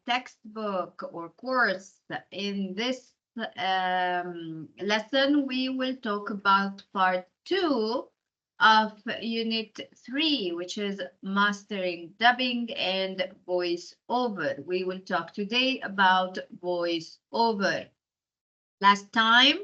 textbook or course, in this lesson, we will talk about part 2 of Unit 3, which is mastering dubbing and voiceover. We will talk today about voiceover. Last time,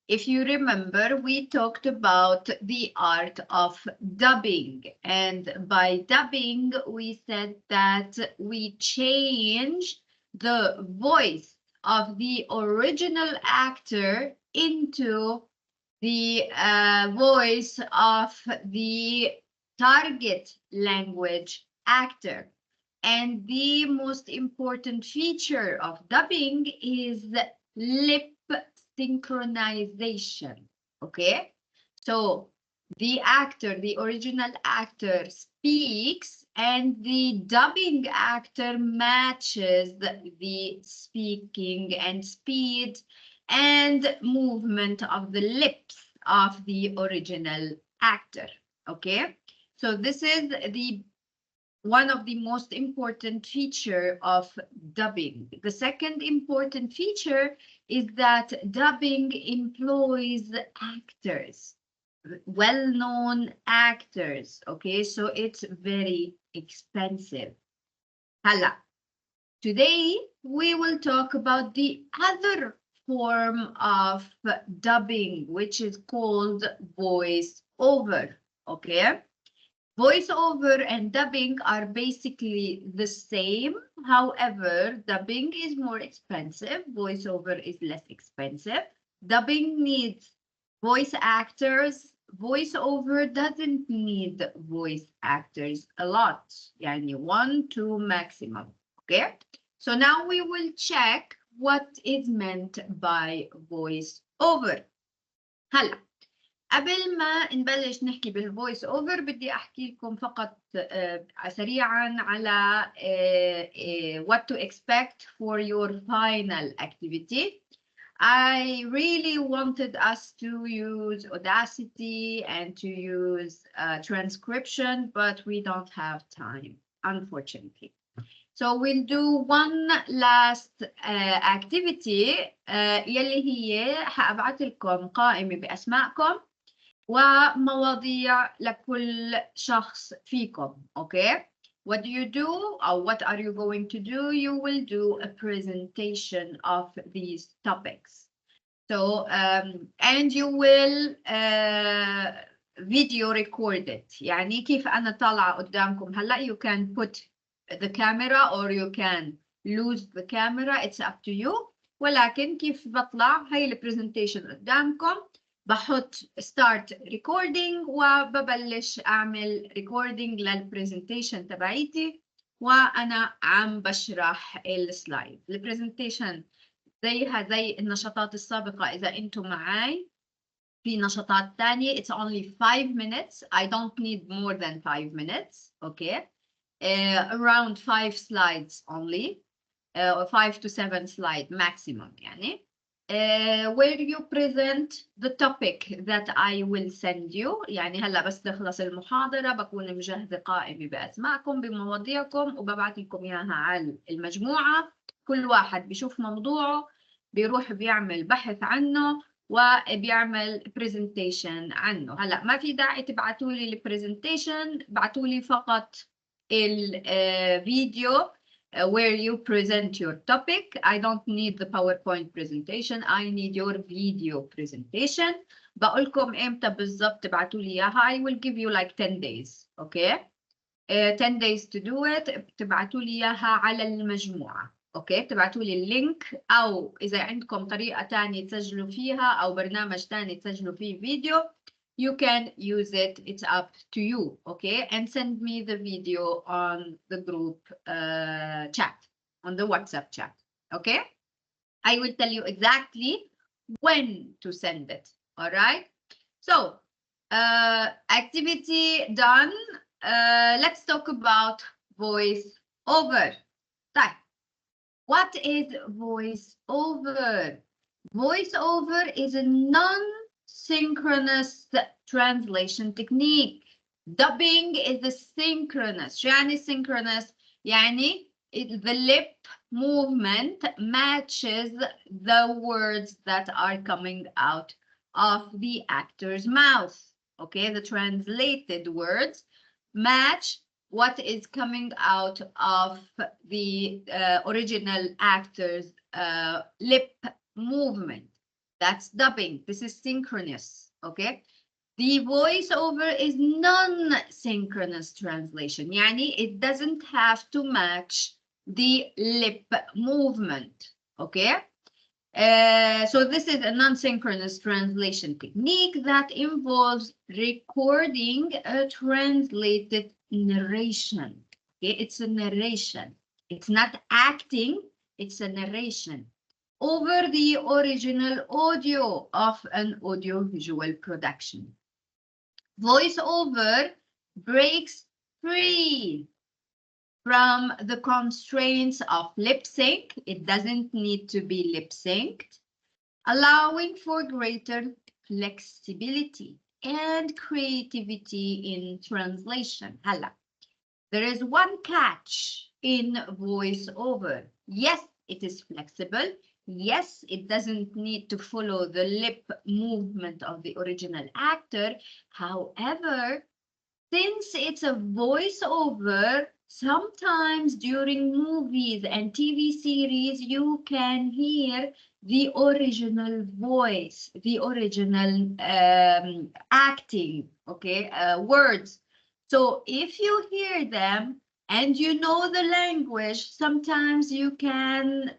if you remember, we talked about the art of dubbing. And by dubbing, we said that we change the voice of the original actor into the voice of the target language actor. And the most important feature of dubbing is lip synchronization. Okay, so the actor, the original actor, speaks and the dubbing actor matches the speaking and speed and movement of the lips of the original actor. Okay, so this is the one of the most important feature of dubbing. The second important feature is that dubbing employs actors, well-known actors. Okay, so it's very expensive. Hala. Today we will talk about the other form of dubbing, which is called voice over. Okay. Voiceover and dubbing are basically the same. However, dubbing is more expensive. Voiceover is less expensive. Dubbing needs voice actors. Voiceover doesn't need voice actors a lot. Yani 1, 2 maximum. Okay. So now we will check what is meant by voiceover. هلا قبل ما نبلش نحكي بالفويس اوفر بدي احكي لكم فقط سريعا على what to expect for your final activity. I really wanted us to use Audacity and to use transcription, but we don't have time, unfortunately. So we'll do one last activity يلي هي حابعت لكم قائمة بأسمائكم ومواضيع لكل شخص فيكم. Okay, what do you do or what are you going to do? You will do a presentation of these topics. So and you will video record it. يعني كيف أنا طالعة قدامكم هلا, you can put the camera or you can lose the camera, it's up to you. ولكن كيف بطلع هاي البرزنتيشن قدامكم, بحط start recording وببلش أعمل recording للبرزنتيشن تبعيتي وأنا عم بشرح السلايد. البرزنتيشن زيها زي النشاطات السابقة. إذا أنتم معي في نشاطات تانية, it's only 5 minutes. I don't need more than 5 minutes. Okay, around 5 slides only, or 5 to 7 slides maximum يعني. Where you present the topic that I will send you. يعني هلا بس تخلص المحاضرة بكون مجهزة قائمة بأسماءكم بمواضيعكم وببعث لكم إياها على المجموعة. كل واحد بيشوف موضوعه بيروح بيعمل بحث عنه وبيعمل presentation عنه. هلا ما في داعي تبعتوا لي البرزنتيشن, بعتوا لي فقط الفيديو where you present your topic. I don't need the PowerPoint presentation. I need your video presentation. بقولكم امتى بالضبط تبعتوا لي اياها. I will give you like 10 days. Okay, 10 days to do it. بتبعتوا لي اياها على المجموعة. اوكي, بتبعتوا لي اللينك, او اذا عندكم طريقة تانية تسجلوا فيها او برنامج تاني تسجلوا فيه فيديو, you can use it. It's up to you. Okay, and send me the video on the group chat, on the WhatsApp chat. Okay, I will tell you exactly when to send it. All right, so activity done. Let's talk about voice over. طيب, what is voice over? Voice over is a non-synchronous translation technique. Dubbing is the synchronous. شو يعني synchronous؟ يعني the lip movement matches the words that are coming out of the actor's mouth. Okay, the translated words match what is coming out of the original actor's lip movement. That's dubbing. This is synchronous. Okay. The voiceover is non-synchronous translation. يعني it doesn't have to match the lip movement. Okay. So this is a non-synchronous translation technique that involves recording a translated narration. Okay, it's a narration. It's not acting, it's a narration over the original audio of an audiovisual production. Voiceover breaks free from the constraints of lip sync. It doesn't need to be lip synced, allowing for greater flexibility and creativity in translation. Hala. There is one catch in voiceover. Yes, it is flexible. Yes, it doesn't need to follow the lip movement of the original actor. However, since it's a voiceover, sometimes during movies and TV series, you can hear the original voice, the original acting, okay, words. So if you hear them and you know the language, sometimes you can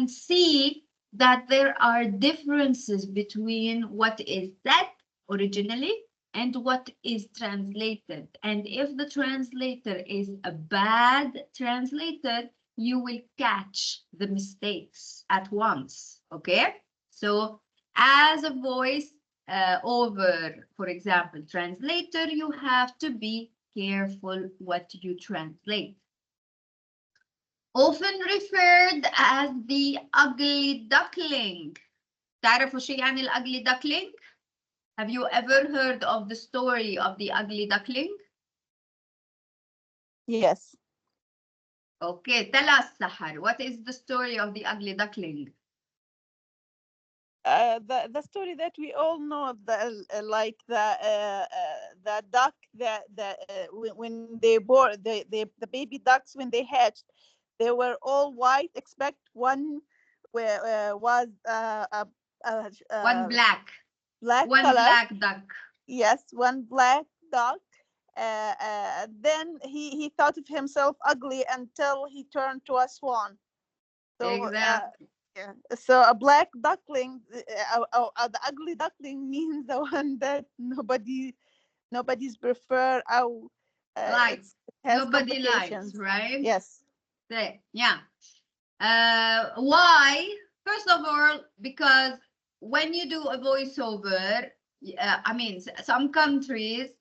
see that there are differences between what is said originally and what is translated. And if the translator is a bad translator, you will catch the mistakes at once. Okay? So as a voice over, for example, translator, you have to be careful what you translate. Often referred as the ugly duckling. تعرفوا شو يعني ال ugly duckling? Have you ever heard of the story of the ugly duckling? Yes. Okay, tell us, Sahar, what is the story of the ugly duckling? The story that we all know, like the duck that when they bore the baby ducks, when they hatched, they were all white except one was One black. black One color. black duck. Yes, one black duck. Then he thought of himself ugly until he turned to a swan. So Exactly. yeah. So a black duckling, the ugly duckling means the one that nobody's prefer. Like, It has nobody likes, complications. right? Yes. Yeah. Why? First of all, because when you do a voiceover, I mean, some countries,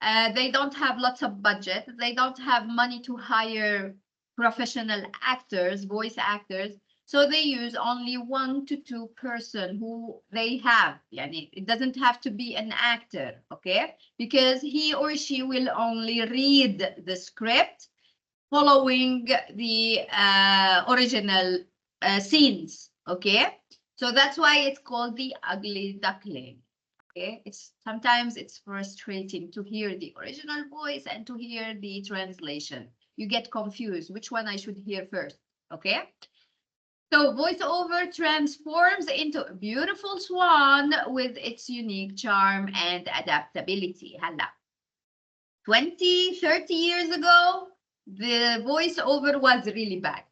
they don't have lots of budget. They don't have money to hire professional actors, voice actors. So they use only 1 to 2 person who they have. Yani it doesn't have to be an actor, okay? Because he or she will only read the script following the original scenes, okay? So that's why it's called the ugly duckling. Okay, sometimes it's frustrating to hear the original voice and to hear the translation. You get confused which one I should hear first. Okay, so voiceover transforms into a beautiful swan with its unique charm and adaptability. Hala. 20, 30 years ago, the voiceover was really bad.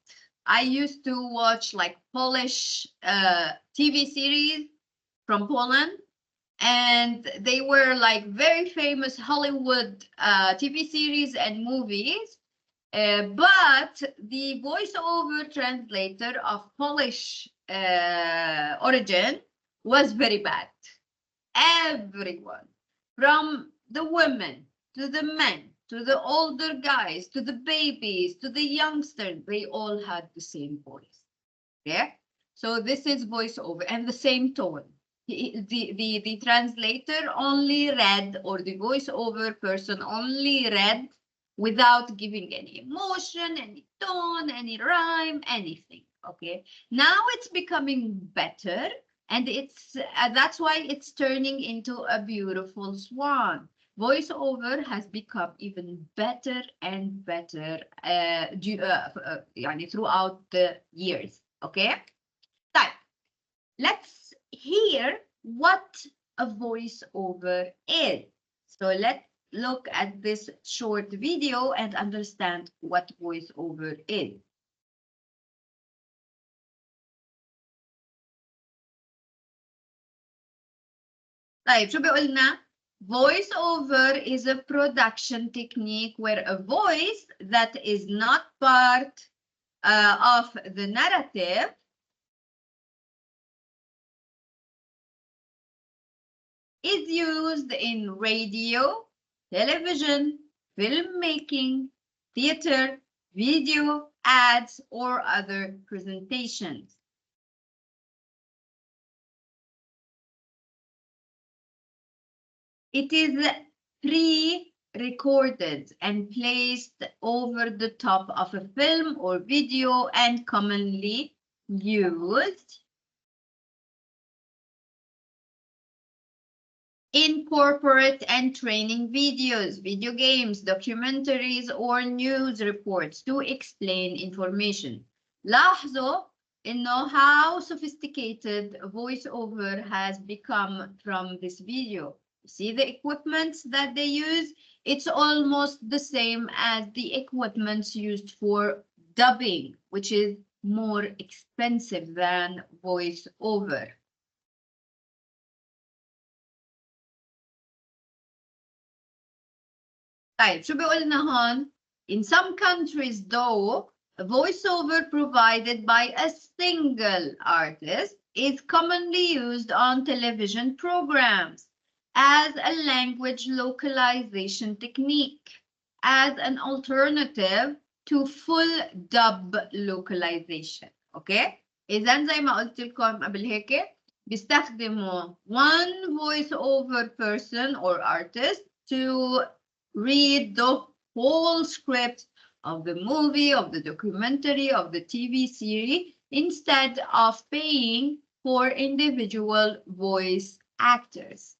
I used to watch like Polish TV series from Poland, and they were like very famous Hollywood TV series and movies. But the voiceover translator of Polish origin was very bad. Everyone, from the women to the men, to the older guys, to the babies, to the youngsters, they all had the same voice. Yeah. So this is voiceover and the same tone. The translator only read, or the voiceover person only read without giving any emotion, any tone, any rhyme, anything. Okay, now it's becoming better, and that's why it's turning into a beautiful swan. Voiceover has become even better and better يعني throughout the years. Okay, طيب, let's hear what a voiceover is. So let's look at this short video and understand what voiceover is. طيب شو بيقولنا؟ Voice over is a production technique where a voice that is not part of the narrative is used in radio, television, filmmaking, theater, video, ads, or other presentations. It is pre-recorded and placed over the top of a film or video and commonly used in corporate and training videos, video games, documentaries, or news reports to explain information. لاحظوا إنه how sophisticated voiceover has become from this video. See the equipment that they use? It's almost the same as the equipment used for dubbing, which is more expensive than voiceover. طيب شو بيقولنا هون؟ In some countries though, a voiceover provided by a single artist is commonly used on television programs as a language localization technique, as an alternative to full dub localization. Okay? إذا زي ما قلت لكم قبل هيك بيستخدموا one voiceover person or artist to read the whole script of the movie, of the documentary, of the TV series, instead of paying for individual voice actors.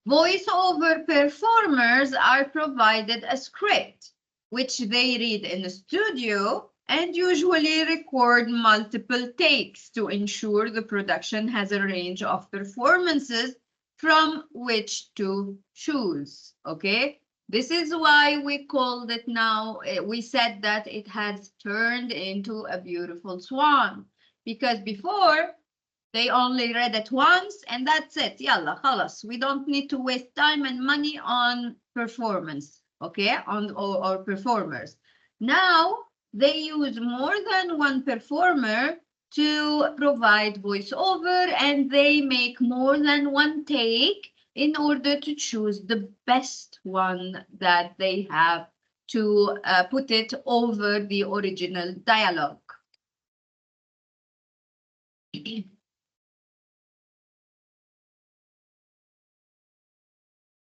Voiceover performers are provided a script, which they read in the studio and usually record multiple takes to ensure the production has a range of performances from which to choose. Okay, this is why we called it now, we said that it has turned into a beautiful swan, because before they only read it once and that's it. Yalla, خلاص. We don't need to waste time and money on performance, okay, or performers. Now they use more than one performer to provide voiceover, and they make more than one take in order to choose the best one that they have to put it over the original dialogue.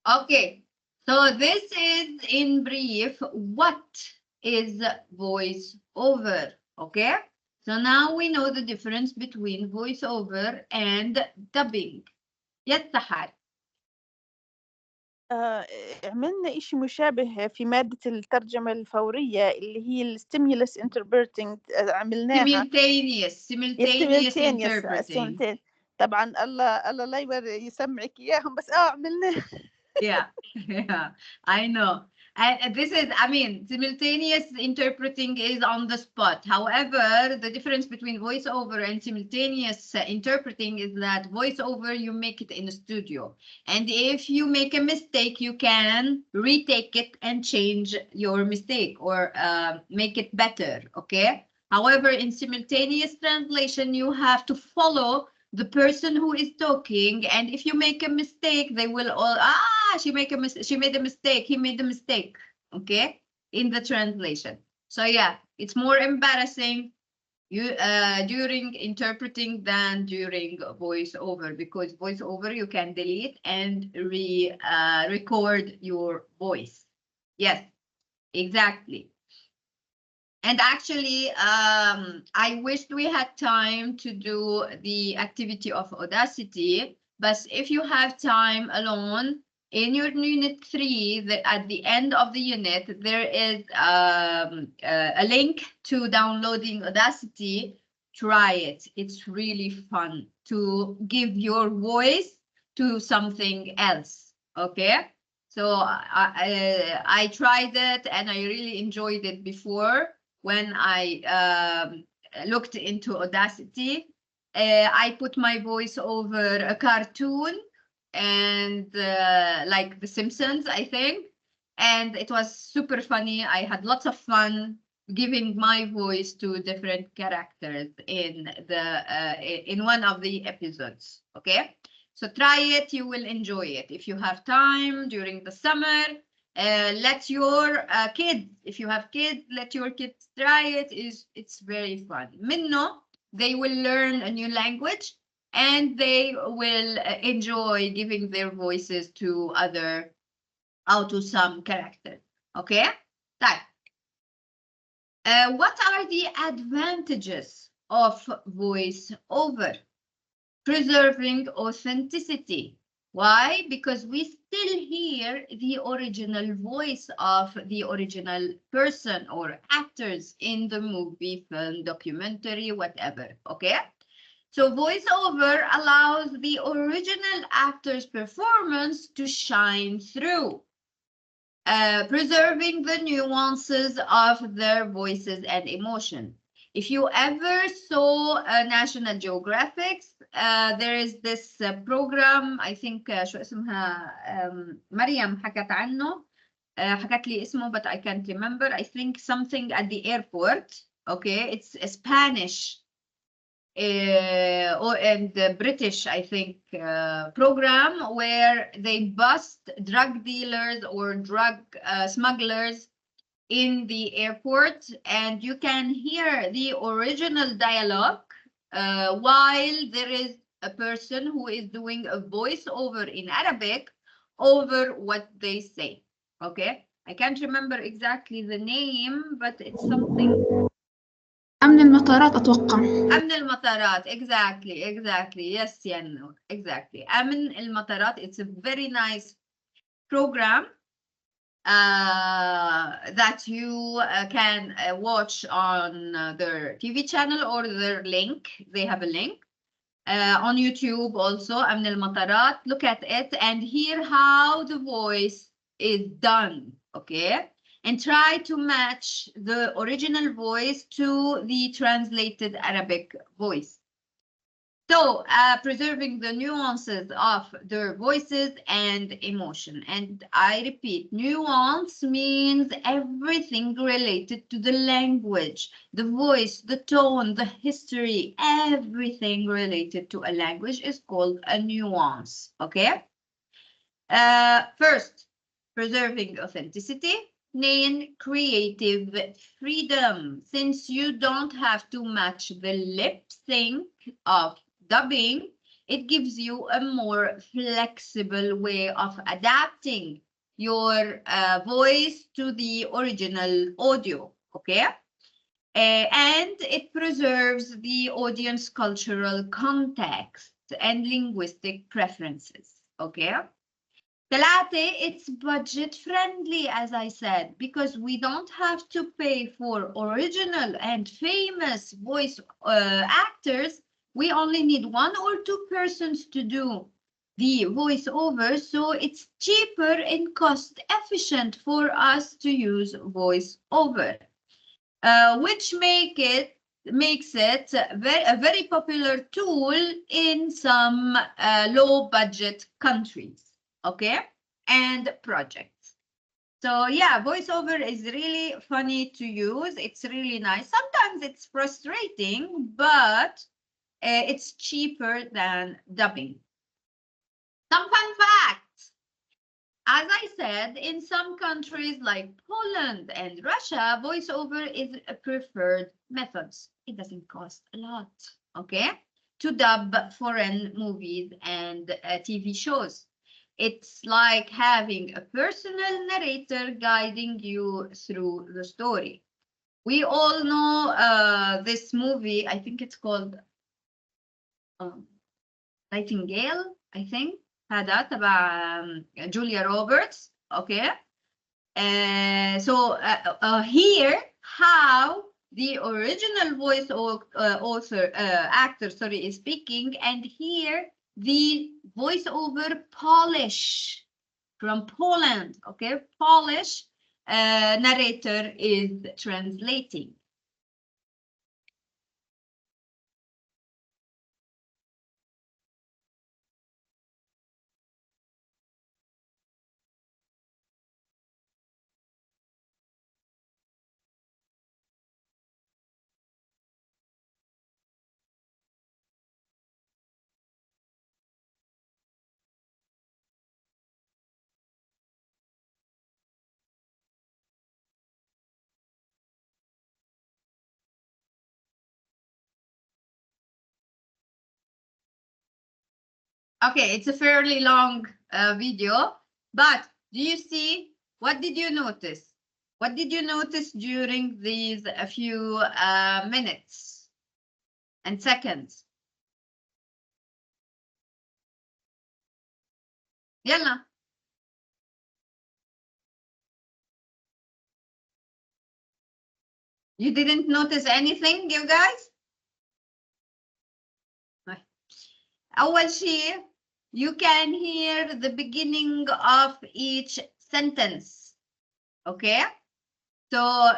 Okay, so this is in brief what is voiceover. Okay, so now we know the difference between voiceover and dubbing. Yes, Sahar. عملنا إشي مشابه في مادة الترجمة الفورية اللي هي الستيمولس interpreting عملناها simultaneous interpreting. طبعا الله لا يسمعك إياهم بس عملناها. Yeah, yeah, I know. And this is, I mean, simultaneous interpreting is on the spot. However, the difference between voiceover and simultaneous interpreting is that voiceover, you make it in a studio. And if you make a mistake, you can retake it and change your mistake or make it better, okay? However, in simultaneous translation, you have to follow the person who is talking, and if you make a mistake, they will all, she made a mistake, he made a mistake, okay, in the translation. So yeah, it's more embarrassing during interpreting than during voiceover, because voiceover you can delete and record your voice. Yes, exactly. And actually, I wished we had time to do the activity of Audacity, but if you have time alone, in your Unit 3, at the end of the unit, there is a link to downloading Audacity. Try it. It's really fun to give your voice to something else, okay? So I tried it and I really enjoyed it before when I looked into Audacity. I put my voice over a cartoon and like The Simpsons, I think. And it was super funny. I had lots of fun giving my voice to different characters in one of the episodes. Okay, so try it. You will enjoy it if you have time during the summer. Let your kids, if you have kids, let your kids try it. It's very fun. منه they will learn a new language and they will enjoy giving their voices to other or to some characters. Okay, طيب. What are the advantages of voiceover? Preserving authenticity. Why? Because we still hear the original voice of the original person or actors in the movie, film, documentary, whatever. Okay? So voiceover allows the original actor's performance to shine through, preserving the nuances of their voices and emotion. If you ever saw National Geographic, there is this program, I think شو اسمها مريم حكت عنه, حكت لي اسمه but I can't remember. I think something at the airport. Okay, it's a Spanish and the British, I think, program where they bust drug dealers or drug smugglers in the airport, and you can hear the original dialogue while there is a person who is doing a voiceover in Arabic over what they say. Okay, I can't remember exactly the name, but it's something. أمن المطارات أتوقع. أمن المطارات, exactly, yes, Yanno, exactly. أمن المطارات, it's a very nice program that you can watch on their TV channel or their link. They have a link on YouTube also, أمن المطارات. Look at it and hear how the voice is done, okay? And try to match the original voice to the translated Arabic voice. So, preserving the nuances of their voices and emotion. And I repeat, nuance means everything related to the language, the voice, the tone, the history, everything related to a language is called a nuance, okay? First, preserving authenticity. Name creative freedom, since you don't have to match the lip sync of dubbing, it gives you a more flexible way of adapting your voice to the original audio, okay? And it preserves the audience cultural context and linguistic preferences, okay? ثلاثة, it's budget friendly, as I said, because we don't have to pay for original and famous voice actors. We only need one or two persons to do the voiceover, so it's cheaper and cost efficient for us to use voiceover, which makes it a very popular tool in some low budget countries. Okay, and projects. So yeah, voiceover is really funny to use. It's really nice. Sometimes it's frustrating, but it's cheaper than dubbing. Some fun facts. As I said, in some countries like Poland and Russia, voiceover is a preferred method. it doesn't cost a lot, okay, to dub foreign movies and TV shows. It's like having a personal narrator guiding you through the story. We all know this movie, I think it's called Nightingale, I think. هذا تبع Julia Roberts, okay. So here, how the original voice actor, sorry, is speaking, and here the voiceover Polish from Poland, okay, Polish narrator is translating. Okay, it's a fairly long video, but do you see, what did you notice? What did you notice during these a few minutes and seconds? Yalla. You didn't notice anything, you guys? أول شيء, you can hear the beginning of each sentence, okay? So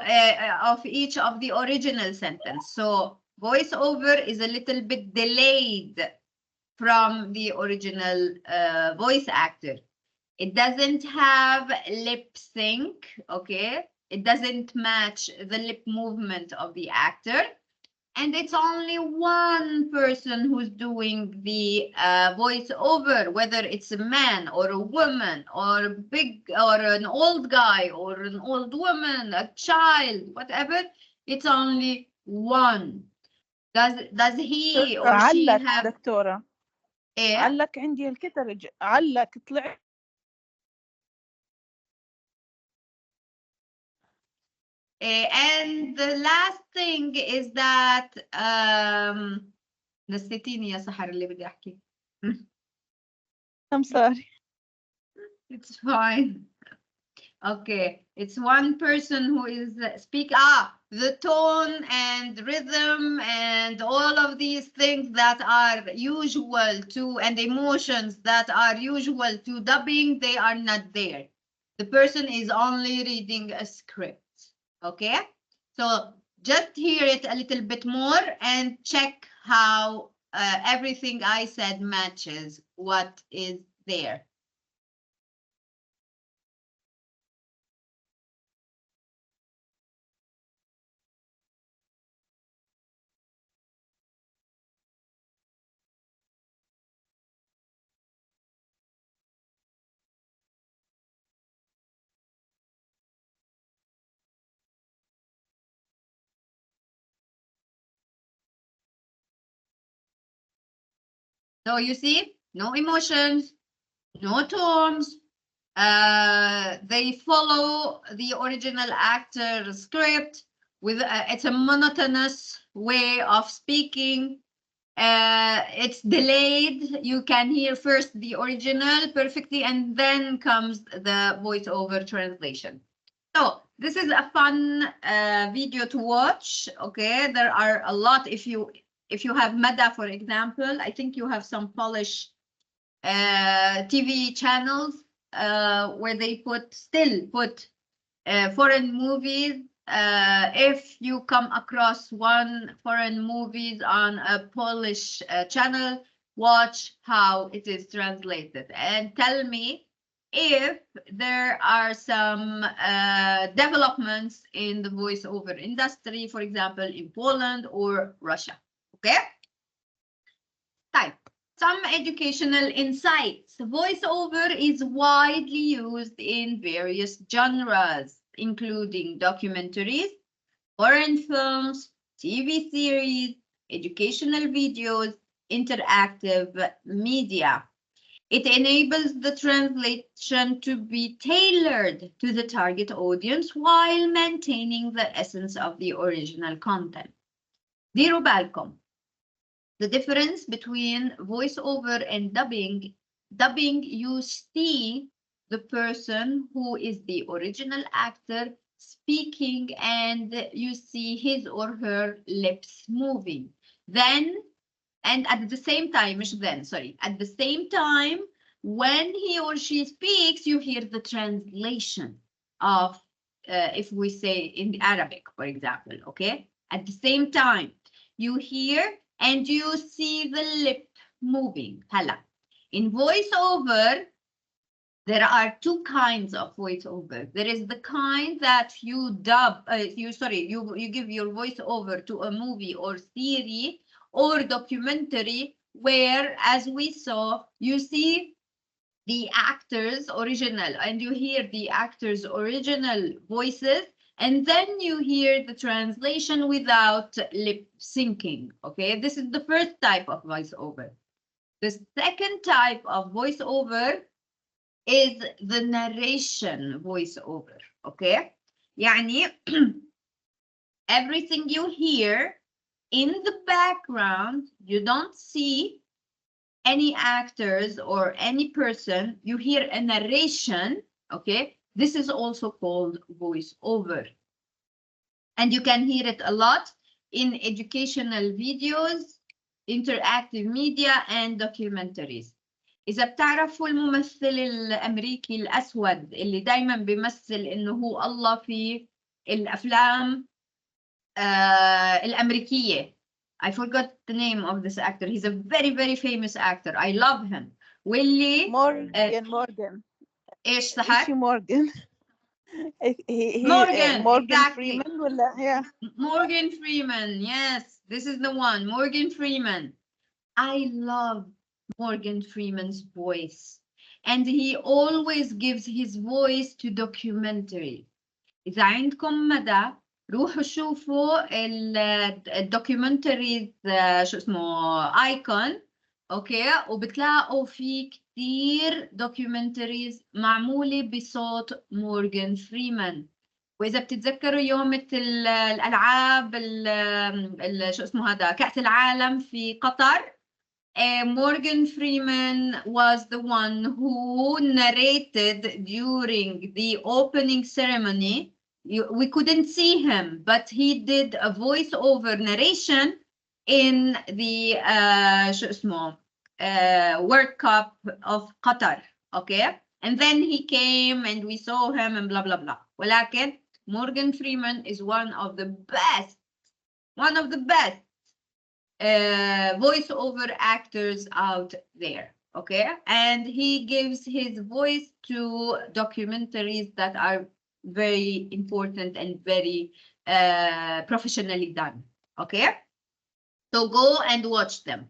of each of the original sentence. So voiceover is a little bit delayed from the original voice actor. It doesn't have lip sync, okay? It doesn't match the lip movement of the actor. And it's only one person who's doing the voiceover, whether it's a man or a woman or a big or an old guy or an old woman, a child, whatever. It's only one. Does he or she علق have دكتورة ايه؟ علق عندي الكترج علق طلع And the last thing is that نسيتيني يا سحر اللي بدي احكي. I'm sorry. It's fine. Okay, it's one person who is the tone and rhythm and all of these things that are usual to, and emotions that are usual to dubbing, they are not there. The person is only reading a script. Okay, so just hear it a little bit more and check how everything I said matches what is there. So you see, no emotions, no tones. They follow the original actor script with it's a monotonous way of speaking. It's delayed. You can hear first the original perfectly, and then comes the voiceover translation. So this is a fun video to watch. Okay, there are a lot. If you have Meta, for example, I think you have some Polish TV channels where they still put foreign movies. If you come across one foreign movies on a Polish channel, watch how it is translated and tell me if there are some developments in the voiceover industry, for example, in Poland or Russia. Okay? Type. Some educational insights. Voiceover is widely used in various genres, including documentaries, foreign films, TV series, educational videos, interactive media. It enables the translation to be tailored to the target audience while maintaining the essence of the original content. ديروا بالكم. The difference between voiceover and dubbing, you see the person who is the original actor speaking and you see his or her lips moving. Then, and at the same time, at the same time, when he or she speaks, you hear the translation of, if we say in Arabic, for example, okay? At the same time, you hear and you see the lip moving. Hala. In voiceover, there are two kinds of voiceover. There is the kind that you dub, you give your voiceover to a movie or series or documentary where, as we saw, you see the actors original and you hear the actors original voices, and then you hear the translation without lip syncing. Okay, this is the first type of voiceover. The second type of voiceover is the narration voiceover. Okay, يعني everything you hear in the background, you don't see any actors or any person, you hear a narration. Okay, this is also called voiceover, and you can hear it a lot in educational videos, interactive media and documentaries. إذا بتعرفوا الممثل الأمريكي الأسود اللي دايما بيمثل إنه هو الله في الأفلام الأمريكية. I forgot the name of this actor. He's a very, very famous actor. I love him. واللي Morgan. إيش صحت؟ Morgan. Morgan, Morgan exactly. Freeman ولا yeah. Morgan Freeman, yes, this is the one. Morgan Freeman. I love Morgan Freeman's voice, and he always gives his voice to documentary. إذا عندكم مدى روحوا شوفوا الدوكيومنتريز شو اسمه ايكون، اوكي، وبتلاقوا في كثير دوكيومنتريز معموله بصوت مورغان فريمان. واذا بتتذكروا يوم الالعاب شو اسمه هذا كأس العالم في قطر، Morgan Freeman was the one who narrated during the opening ceremony. We couldn't see him, but he did a voiceover narration in the World Cup of Qatar, okay? And then he came and we saw him and blah, blah, blah. ولكن Morgan Freeman is one of the best voiceover actors out there, okay? And he gives his voice to documentaries that are very important and very professionally done, okay? So go and watch them.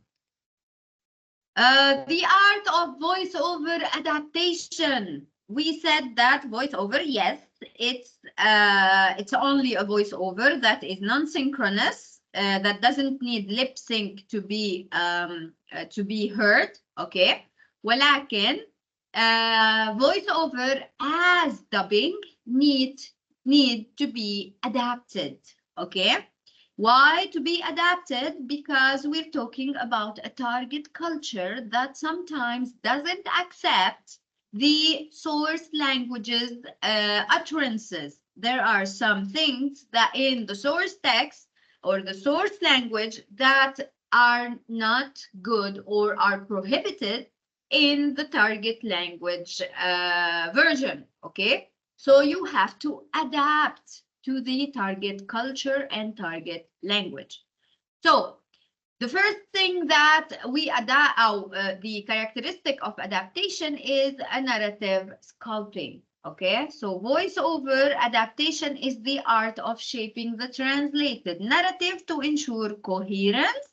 The art of voiceover adaptation. We said that voiceover, yes, it's only a voiceover that is non-synchronous, that doesn't need lip sync to be heard, okay? ولكن voiceover as dubbing need to be adapted, okay? Why to be adapted? Because we're talking about a target culture that sometimes doesn't accept the source language's utterances. There are some things that in the source text or the source language that are not good or are prohibited in the target language version, okay? So you have to adapt to the target culture and target language. So the first thing that we adapt, the characteristic of adaptation is a narrative sculpting, okay? So voiceover adaptation is the art of shaping the translated narrative to ensure coherence,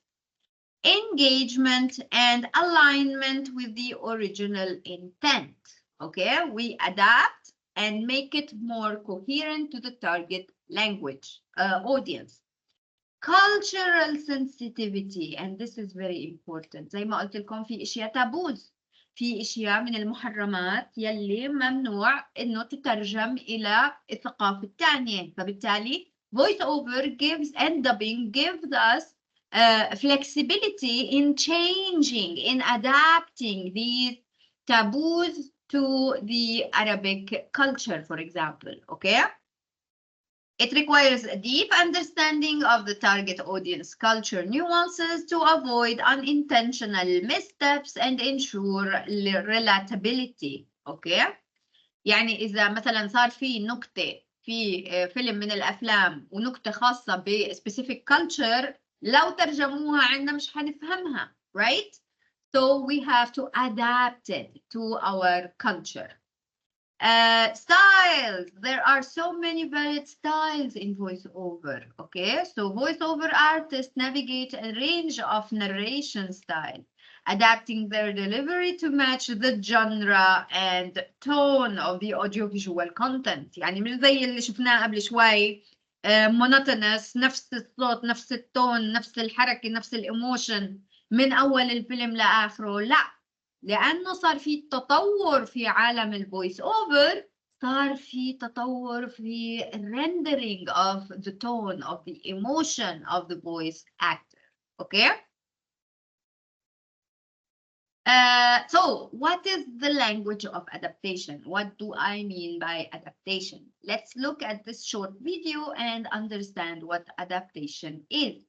engagement, and alignment with the original intent, okay? We adapt and make it more coherent to the target language audience. cultural sensitivity, and this is very important. زي ما قلت لكم في اشياء تابوز، في اشياء من المحرمات يلي ممنوع انه تترجم الى الثقافة الثانية. فبالتالي voice over gives and dubbing gives us flexibility in changing, in adapting these taboos to the Arabic culture, for example, okay? It requires a deep understanding of the target audience culture nuances to avoid unintentional missteps and ensure relatability. Okay? يعني إذا مثلا صار في نكتة في فيلم من الأفلام ونكتة خاصة ب specific culture، لو ترجموها عندنا مش هنفهمها, right? So we have to adapt it to our culture. Styles. There are so many varied styles in voiceover. Okay, so voiceover artists navigate a range of narration style, adapting their delivery to match the genre and tone of the audiovisual content. يعني مش زي اللي شفناه قبل شوي monotonous، نفس الصوت نفس التون نفس الحركة نفس الإيموشن من أول الفيلم لآخره. لا، لأنه صار في تطور في عالم الفويس أوفر، صار في تطور في rendering of the tone of the emotion of the voice actor. Okay? So what is the language of adaptation? What do I mean by adaptation? Let's look at this short video and understand what adaptation is.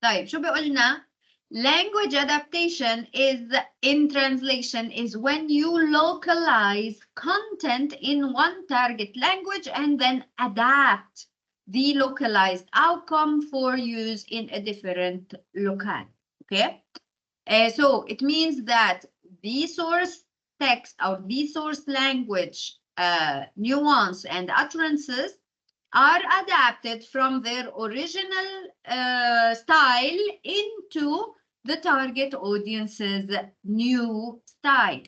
طيب شو بيقولنا؟ Language adaptation is, in translation, is when you localize content in one target language and then adapt the localized outcome for use in a different locale. Okay? So it means that the source text or the source language nuance and utterances are adapted from their original style into the target audience's new style.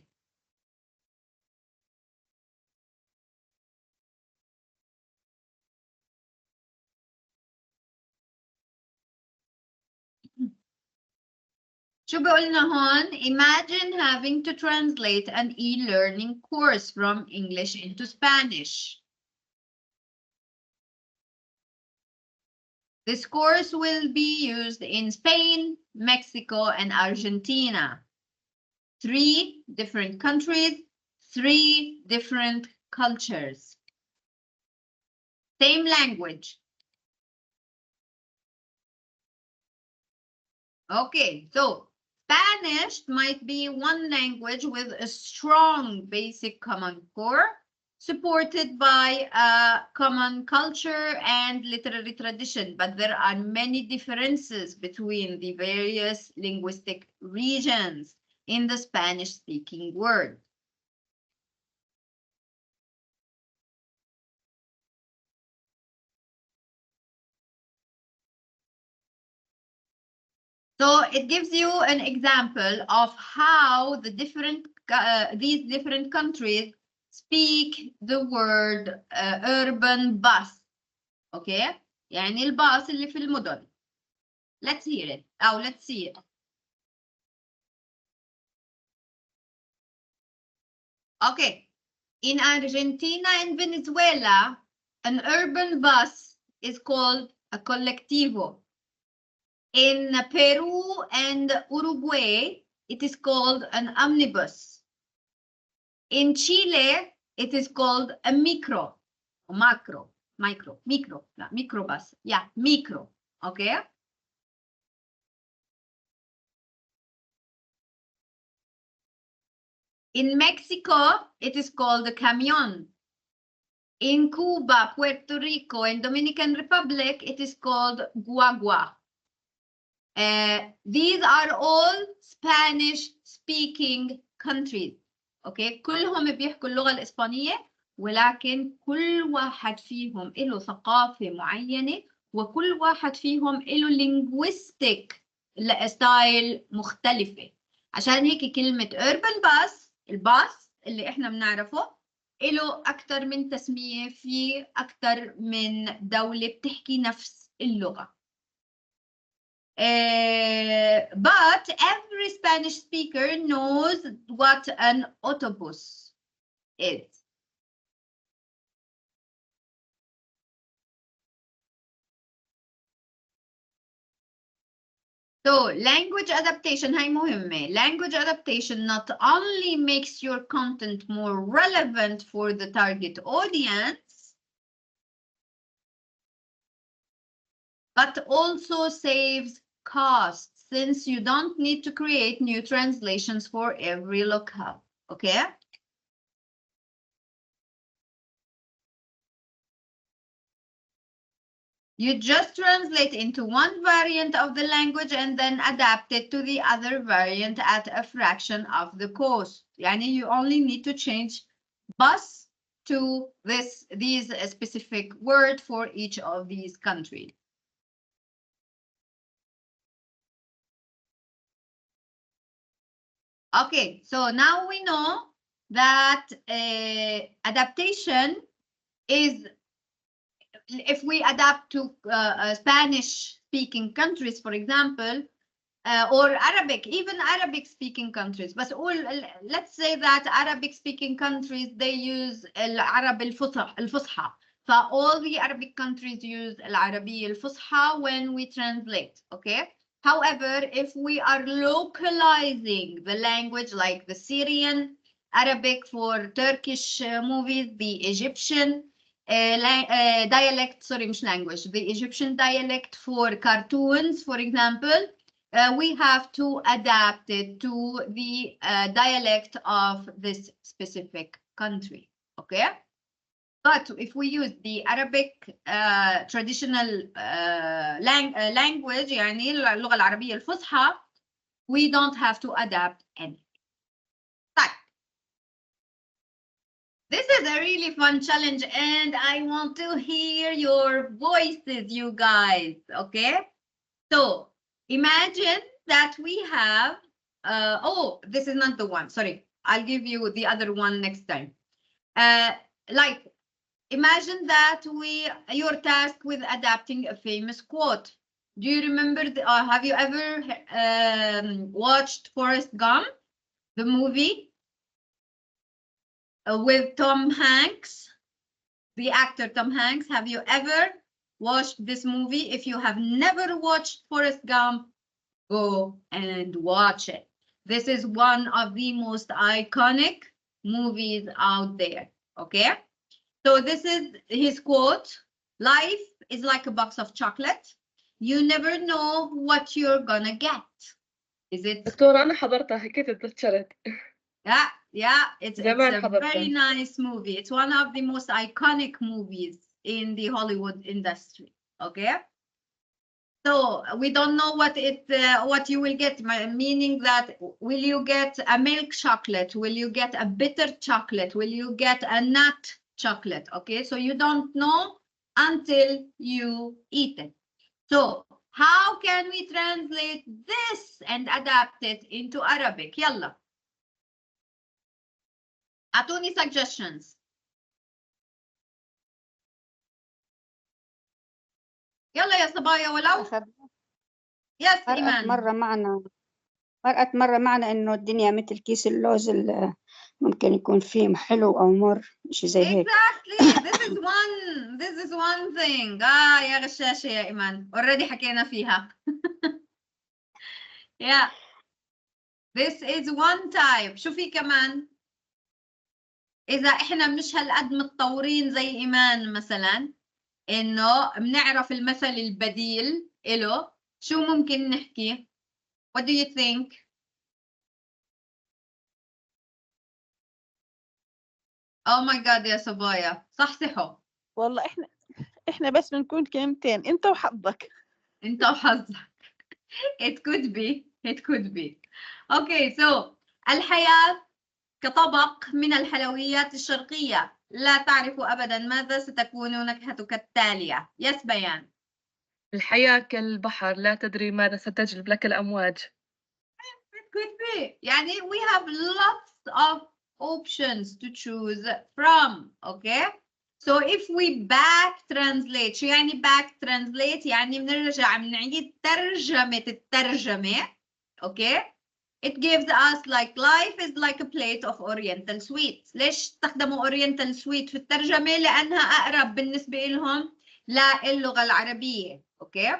شو بيقولنا هون؟ Imagine having to translate an e-learning course from English into Spanish. This course will be used in Spain, Mexico, and Argentina. 3 different countries, 3 different cultures. Same language. Okay, so Spanish might be one language with a strong basic common core, supported by a common culture and literary tradition, but there are many differences between the various linguistic regions in the Spanish-speaking world. So it gives you an example of how the these different countries speak the word urban bus. Okay? يعني الباص اللي في المدن. Let's hear it. Oh, let's see it. Okay. In Argentina and Venezuela, an urban bus is called a colectivo. In Peru and Uruguay, it is called an omnibus. In Chile, it is called a micro, microbus. Yeah, micro, okay? In Mexico, it is called a camión. In Cuba, Puerto Rico, and Dominican Republic, it is called guagua. These are all Spanish-speaking countries. Okay, كلهم بيحكوا اللغة الإسبانية، ولكن كل واحد فيهم له ثقافة معينة، وكل واحد فيهم له linguistic style مختلفة. عشان هيك كلمة urban bus، الباص اللي احنا بنعرفه، له أكثر من تسمية في أكثر من دولة بتحكي نفس اللغة. But every Spanish speaker knows what an autobus is. So language adaptation هاي مهمة. Language adaptation not only makes your content more relevant for the target audience, but also saves costs since you don't need to create new translations for every locale. Okay? You just translate into one variant of the language and then adapt it to the other variant at a fraction of the cost. Yani you only need to change bus to these specific word for each of these countries. Okay, so now we know that adaptation is, if we adapt to Spanish-speaking countries, for example, or Arabic, even Arabic-speaking countries. But let's say that Arabic-speaking countries, they use العرب الفصحى. فall the Arabic countries use العربية الفصحى when we translate, okay? However, if we are localizing the language, like the Syrian Arabic for Turkish movies, the Egyptian dialect, sorry, مش language, the Egyptian dialect for cartoons, for example, we have to adapt it to the dialect of this specific country, okay? But if we use the Arabic traditional language, يعني اللغة العربية الفصحى, we don't have to adapt anything. This is a really fun challenge and I want to hear your voices, you guys, okay? So imagine that we have, oh, this is not the one, sorry. I'll give you the other one next time. Like, imagine that you're tasked with adapting a famous quote. Do you remember, have you ever watched Forrest Gump, the movie? With Tom Hanks, the actor Tom Hanks. Have you ever watched this movie? If you have never watched Forrest Gump, go and watch it. This is one of the most iconic movies out there, okay? So this is his quote: life is like a box of chocolate. You never know what you're gonna get. Is it? دكتورة أنا حضرتها كيف تذكرت. Yeah, it's a very nice movie. It's one of the most iconic movies in the Hollywood industry, okay? So we don't know what you will get, meaning that will you get a milk chocolate? Will you get a bitter chocolate? Will you get a nut chocolate? Okay, so you don't know until you eat it. So how can we translate this and adapt it into Arabic? Yalla. أعطوني suggestions. يلا يا صبايا ولو. يس إيمان. مرقت مرة معنا إنه الدنيا مثل كيس اللوز ممكن يكون فيه حلو أو مر شيء زي هيك. Exactly. This is one thing. يا غشاشة يا إيمان. Already حكينا فيها. Yeah. This is one type. شو في كمان؟ إذا إحنا مش هالقد متطورين زي إيمان مثلا، إنه بنعرف المثل البديل إله، شو ممكن نحكي؟ What do you think? Oh my God يا صبايا، صحصحوا. والله إحنا بس بنكون كلمتين، أنت وحظك. أنت وحظك. It could be. It could be. Okay, so الحياة كطبق من الحلويات الشرقية، لا تعرف أبدا ماذا ستكون نكهتك التالية. Yes بيان. الحياة كالبحر لا تدري ماذا ستجلب لك الأمواج. It could be. يعني we have lots of options to choose from. Okay, so if we back translate، شو يعني back translate؟ يعني بنرجع بنعيد ترجمة الترجمة. Okay, it gives us like life is like a plate of oriental sweets. ليش استخدموا oriental sweet في الترجمة؟ لأنها أقرب بالنسبة لهم للغة العربية. Okay,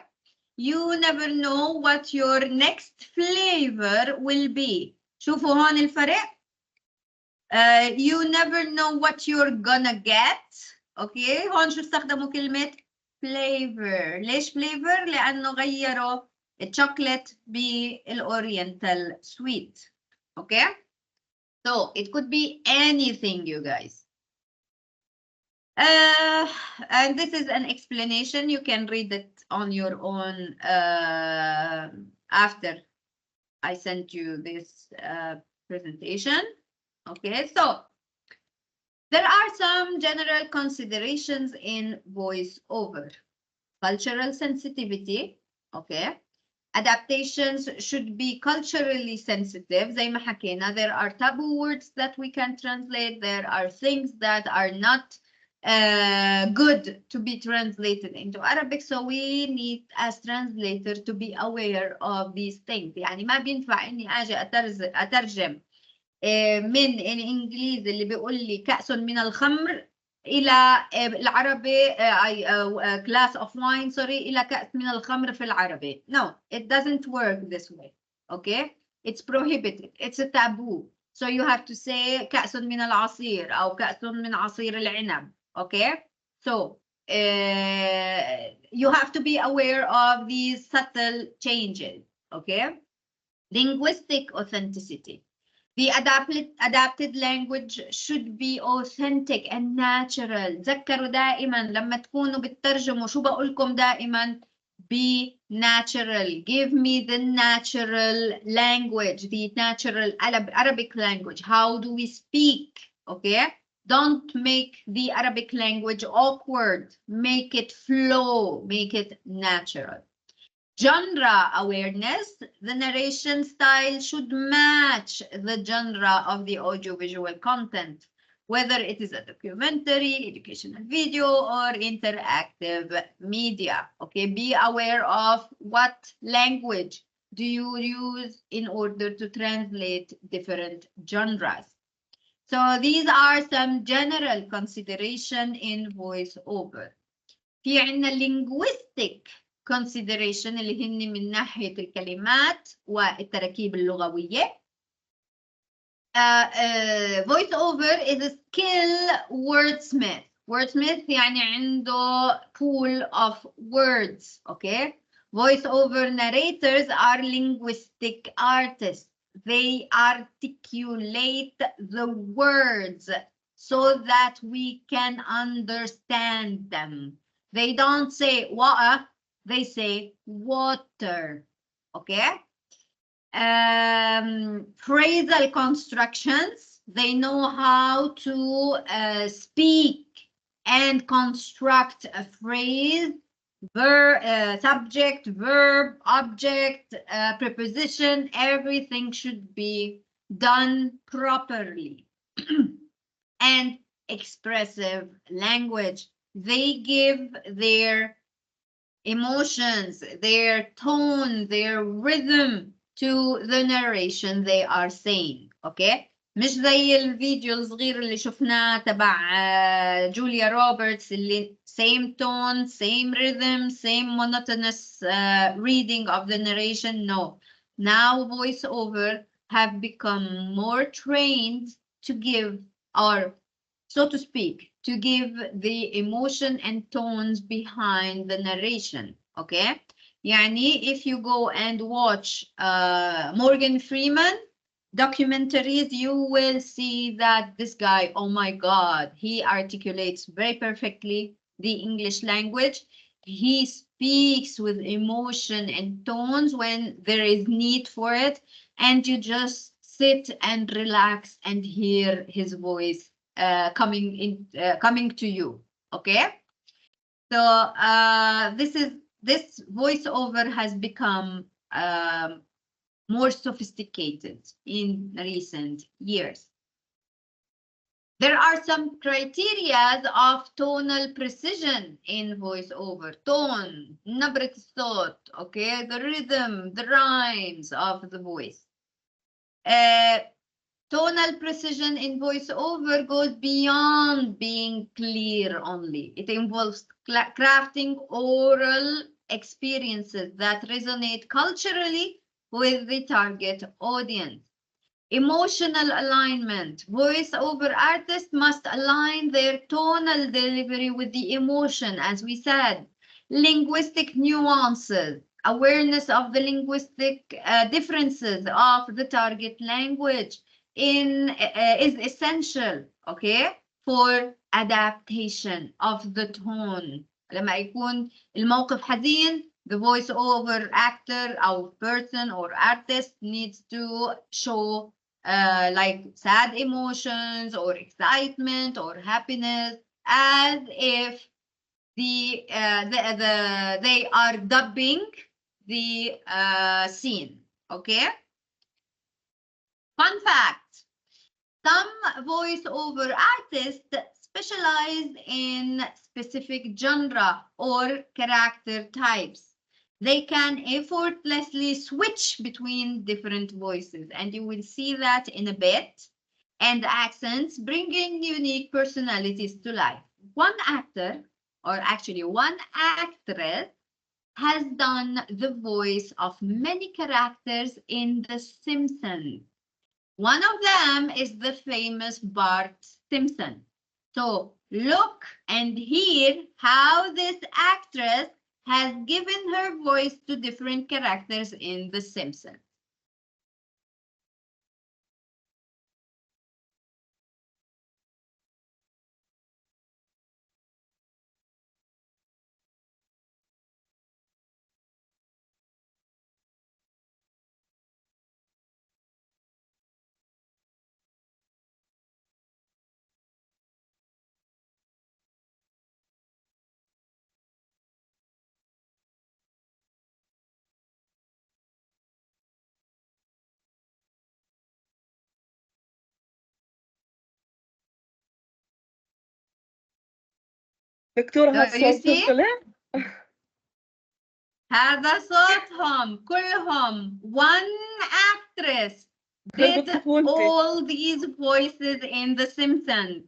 you never know what your next flavor will be. شوفوا هون الفرق. You never know what you're gonna get. اوكي، هون شو استخدموا كلمة flavor. ليش flavor؟ لأنه غيروا الشوكولات بالأورينتال sweet. اوكي، so it could be anything you guys. And this is an explanation. You can read it on your own after I sent you this presentation. Okay, so there are some general considerations in voiceover. Cultural sensitivity, okay. Adaptations should be culturally sensitive. زي ما حكينا, there are taboo words that we can translate. There are things that are not good to be translated into Arabic. So we need as translator to be aware of these things. يعني ما بينفع إني أجي أترجم من الإنجليزي اللي بيقول لي كأس من الخمر إلى العربي glass of wine sorry إلى كأس من الخمر في العربي. No, it doesn't work this way. Okay, it's prohibited. It's a taboo. So you have to say كأس من العصير أو كأس من عصير العنب. Okay, so you have to be aware of these subtle changes. Okay, linguistic authenticity. The adapted language should be authentic and natural. تذكروا دائما لما تكونوا بتترجموا شو بقولكم دائما؟ Be natural. Give me the natural language, the natural Arabic language. How do we speak? Okay? Don't make the Arabic language awkward. Make it flow. Make it natural. Genre awareness, the narration style should match the genre of the audiovisual content, whether it is a documentary, educational video, or interactive media. Okay, be aware of what language do you use in order to translate different genres. So these are some general consideration in voiceover. في عنا linguistic consideration اللي هن من ناحية الكلمات والتراكيب اللغوية. Voice over is a skill wordsmith. Wordsmith يعني عنده pool of words. Okay. Voice over narrators are linguistic artists. They articulate the words so that we can understand them. They don't say water, they say water. Okay. Phrasal constructions, they know how to speak and construct a phrase, subject, verb, object, preposition, everything should be done properly. And expressive language, they give their emotions, their tone, their rhythm to the narration they are saying. Okay, مش زي الفيديو الصغير اللي شفناه تبع جوليا روبرتس اللي same tone, same rhythm, same monotonous reading of the narration. No, now voiceover have become more trained to give, or so to speak, to give the emotion and tones behind the narration. Okay, يعني if you go and watch Morgan Freeman documentaries, you will see that this guy, oh my God, he articulates very perfectly the English language. He speaks with emotion and tones when there is need for it, and you just sit and relax and hear his voice coming to you. Okay, so this voiceover has become more sophisticated in recent years. There are some criteria of tonal precision in voiceover. Tone, نبرة الصوت, okay, the rhythm, the rhymes of the voice. Tonal precision in voiceover goes beyond being clear only. It involves crafting oral experiences that resonate culturally with the target audience. Emotional alignment. Voiceover artists must align their tonal delivery with the emotion, as we said. Linguistic nuances. Awareness of the linguistic differences of the target language is essential, okay, for adaptation of the tone. لما يكون الموقف حزين, the voiceover actor or person or artist needs to show like sad emotions or excitement or happiness, as if they are dubbing the scene. Okay. Fun fact: some voiceover artists specialize in specific genre or character types. They can effortlessly switch between different voices, and you will see that in a bit, and accents, bringing unique personalities to life. One actor, or actually one actress, has done the voice of many characters in The Simpsons. One of them is the famous Bart Simpson. So look and hear how this actress has given her voice to different characters in The Simpsons. دكتورة So هذا you صوتهم see, طلع؟ هذا صوتهم كلهم. One actress خربت did طفولتي. all these voices in The Simpsons.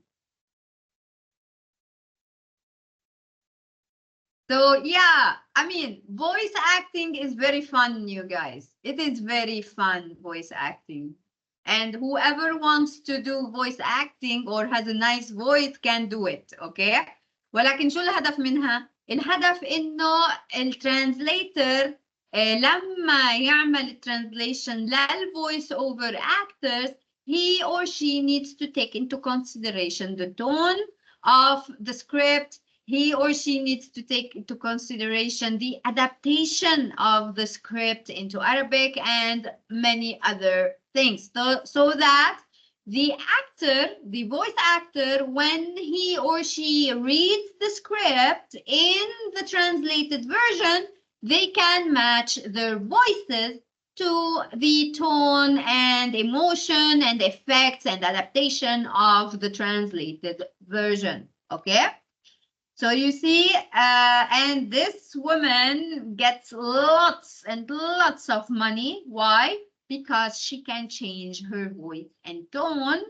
So yeah, I mean, voice acting is very fun, you guys. It is very fun, voice acting. And whoever wants to do voice acting or has a nice voice can do it, okay? ولكن شو الهدف منها؟ الهدف إنه الترانسليتر لما يعمل translation للvoice over actors, he or she needs to take into consideration the tone of the script. He or she needs to take into consideration the adaptation of the script into Arabic and many other things. So that the actor, the voice actor, when he or she reads the script in the translated version, they can match their voices to the tone and emotion and effects and adaptation of the translated version. Okay? So you see, and this woman gets lots and lots of money. Why? Because she can change her voice and tone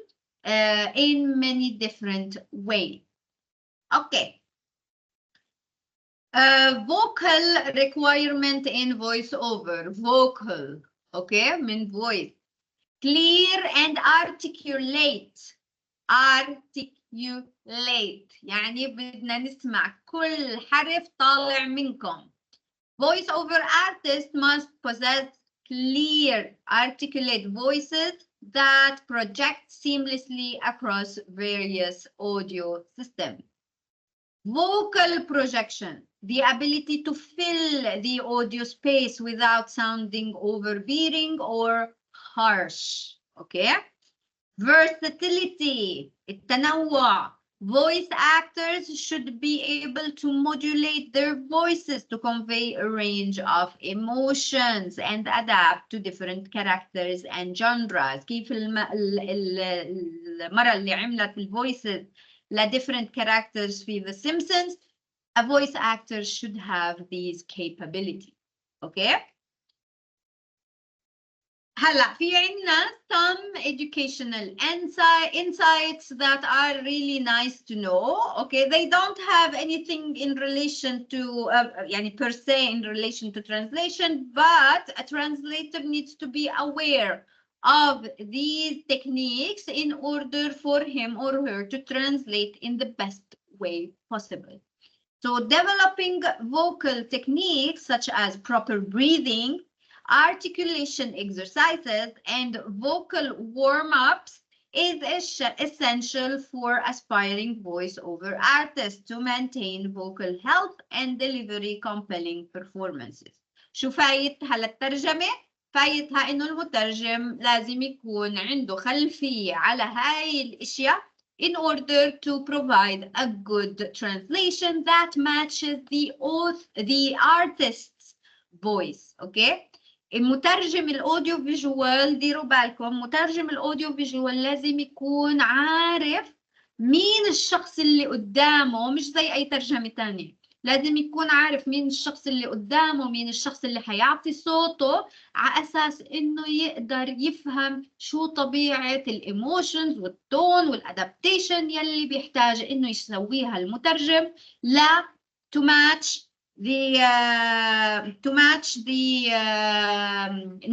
in many different ways. Okay. Vocal requirement in voiceover. Vocal. Okay, من voice. Clear and articulate. Articulate يعني بدنا نسمع كل حرف طالع منكم. Voice over artists must possess clear, articulate voices that project seamlessly across various audio systems. Vocal projection, the ability to fill the audio space without sounding overbearing or harsh. Okay? Versatility, التنوع, Voice actors should be able to modulate their voices to convey a range of emotions and adapt to different characters and genres. كيف المرة اللي عملت الvoices ل different characters في The Simpsons, a voice actor should have these capabilities. Okay? هلا في عنا some educational insights that are really nice to know. Okay, they don't have anything in relation to يعني per se in relation to translation, but a translator needs to be aware of these techniques in order for him or her to translate in the best way possible. So developing vocal techniques such as proper breathing, articulation exercises, and vocal warm-ups is essential for aspiring voiceover artists to maintain vocal health and delivery compelling performances. شو فايت هالترجمة؟ فايتها إنه المترجم لازم يكون عنده خلفية على هاي الأشياء in order to provide a good translation that matches the artist's voice. Okay? المترجم الاوديو فيجوال، ديروا بالكم مترجم الاوديو فيجوال لازم يكون عارف مين الشخص اللي قدامه، مش زي اي ترجمة تانية. لازم يكون عارف مين الشخص اللي قدامه، مين الشخص اللي حيعطي صوته، على اساس انه يقدر يفهم شو طبيعة الايموشنز والتون والادابتيشن يلي بيحتاج انه يسويها المترجم لا to match the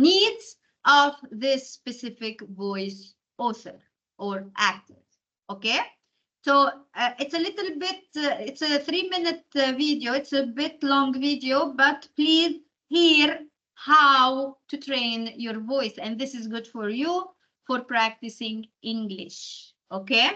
needs of this specific voice author or actor. Okay, so it's a little bit it's a 3-minute video, it's a bit long video, but please hear how to train your voice, and this is good for you for practicing English. Okay.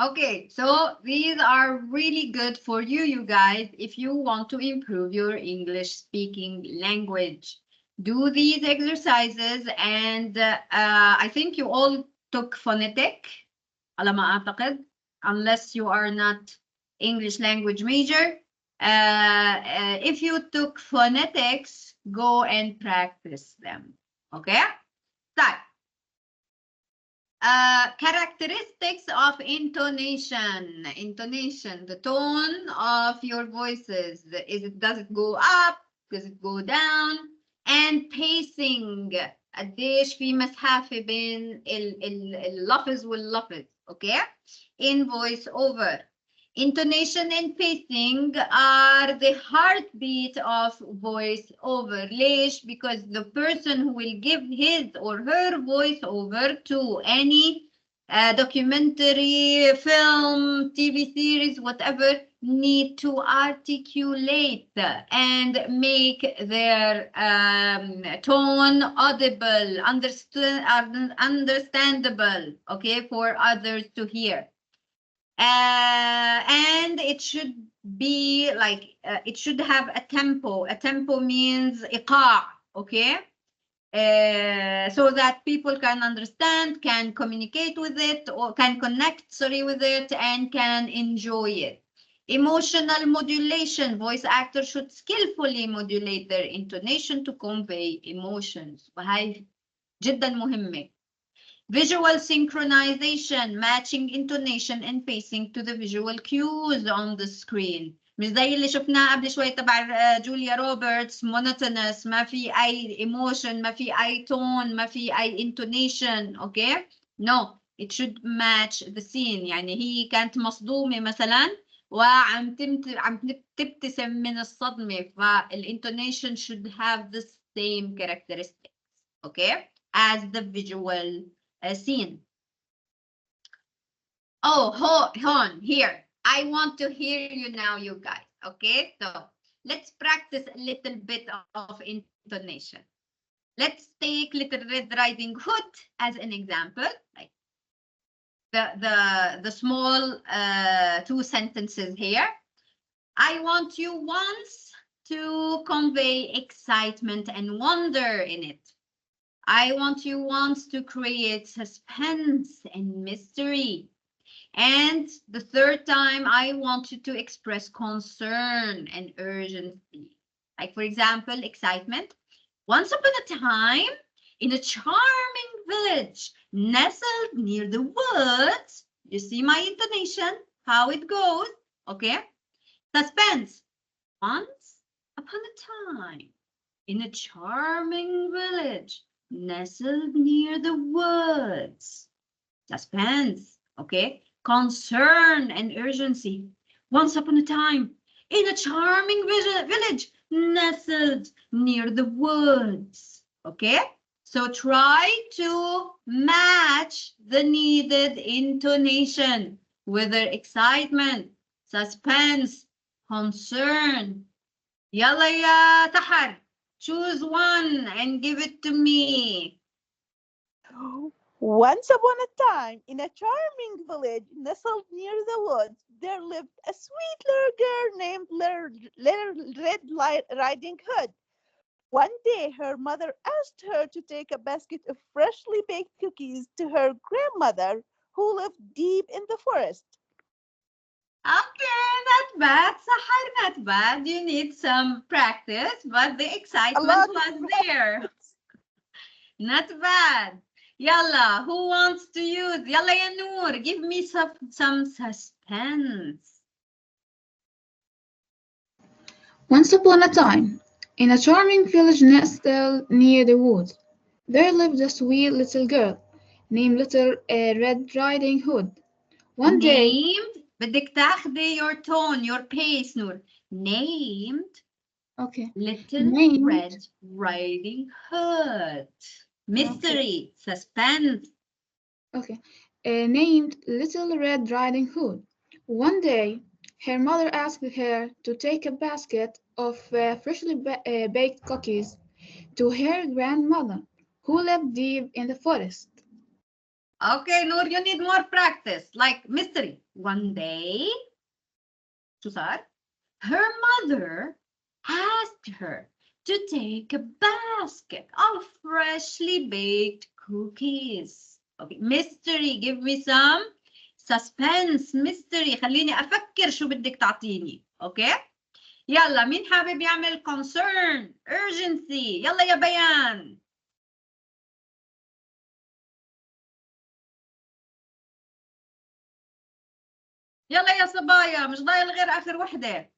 Okay, so these are really good for you, you guys, if you want to improve your English speaking language. Do these exercises, and I think you all took phonetic, على ما أعتقد, unless you are not English language major. If you took phonetics, go and practice them. Okay? طيب. Characteristics of intonation. Intonation, the tone of your voices. Does it go up? Does it go down? And pacing. قديش في مسافة بين اللفظ واللفظ. Okay? In voice over. Intonation and pacing are the heartbeat of voice over. ليش? Because the person who will give his or her voice over to any documentary, film, TV series, whatever, need to articulate and make their tone audible, understandable, okay, for others to hear. And it should be like, it should have a tempo. A tempo means إيقاع, okay? So that people can understand, can communicate with it, or can connect, with it, and can enjoy it. Emotional modulation. Voice actors should skillfully modulate their intonation to convey emotions. وهي جدا مهمة. Visual synchronization, matching intonation and pacing to the visual cues on the screen. مش زي اللي شفناه قبل شوي تبع جوليا روبرتس monotonous، ما في أي emotion، ما في أي tone، ما في أي intonation. okay? No, it should match the scene. يعني هي كانت مصدومة مثلا وعم تبتسم من الصدمة، فالintonation should have the same characteristics, okay, as the visual scene. Oh, hon, here. I want to hear you now, you guys. Okay, so let's practice a little bit of intonation. Let's take Little Red Riding Hood as an example. Like the small 2 sentences here. I want you once to convey excitement and wonder in it. I want you once to create suspense and mystery. And the third time, I want you to express concern and urgency. Like, for example, excitement. Once upon a time, in a charming village nestled near the woods. You see my intonation, how it goes, okay? Suspense. Once upon a time, in a charming village nestled near the woods. Suspense, okay? Concern and urgency. Once upon a time, in a charming village nestled near the woods, okay? So try to match the needed intonation, whether excitement, suspense, concern. Yalla ya Tahar, choose one and give it to me. Once upon a time, in a charming village nestled near the woods, there lived a sweet little girl named Little Red Riding Hood. One day, her mother asked her to take a basket of freshly baked cookies to her grandmother, who lived deep in the forest. Okay, not bad, Sahar, not bad. You need some practice, but the excitement was there. Not bad. Yalla, who wants to use? Yalla ya Noor, give me some suspense. Once upon a time, in a charming village nestled near the woods, there lived a sweet little girl named Little Red Riding Hood. One day, named بدك تاخدي your tone, your pace, نور. Named okay, Little named Red Riding Hood. Mystery, suspense. Okay, named Little Red Riding Hood. One day, her mother asked her to take a basket of freshly baked cookies to her grandmother, who lived deep in the forest. Okay, Noor, you need more practice. Like mystery. One day, شو صار? Her mother asked her to take a basket of freshly baked cookies. Okay, mystery. Give me some suspense. Mystery. خليني أفكر شو بدك تعطيني. Okay? يلا مين حابب يعمل concern urgency يلا يا بيان يلا يا صبايا مش ضايل غير آخر وحدة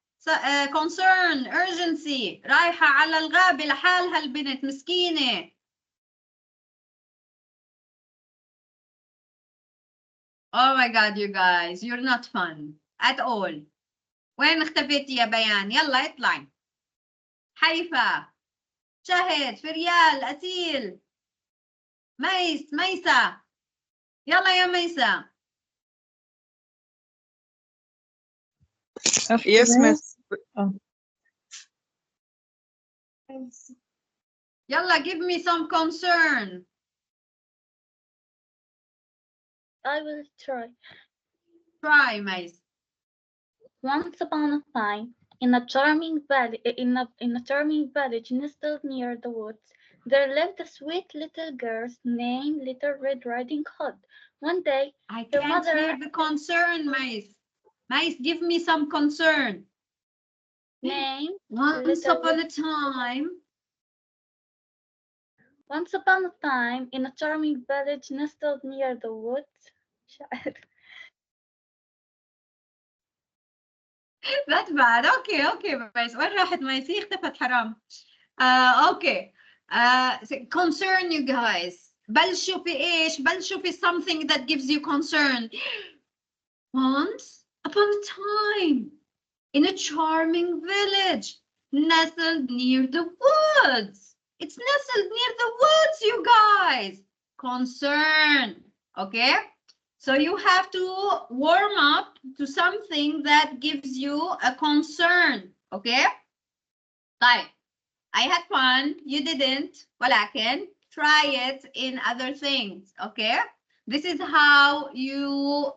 concern urgency رايحة على الغابة لحالها البنت مسكينة Oh my god you guys you're not fun at all وين اختفيتي يا بيان يلا اطلعي حيفا شهد فريال أسيل ميسة يلا يا ميسة Yes, miss. يلا give me some concern I will try. try ميس Once upon a time, in a charming village nestled near the woods, there lived a sweet little girl named Little Red Riding Hood. One day, I her can't mother hear the concern ميس ميس give me some concern named once Little upon a time Once upon a time, in a charming village nestled near the woods. that's bad okay ميس وين راحت ميس هي اختفت حرام okay concern you guys بلشوا في ايش بلشوا في something that gives you concern once upon a time in a charming village nestled near the woods it's nestled near the woods you guys concern okay so you have to warm up to something that gives you a concern okay طيب I had fun you didn't ولكن try it in other things okay this is how you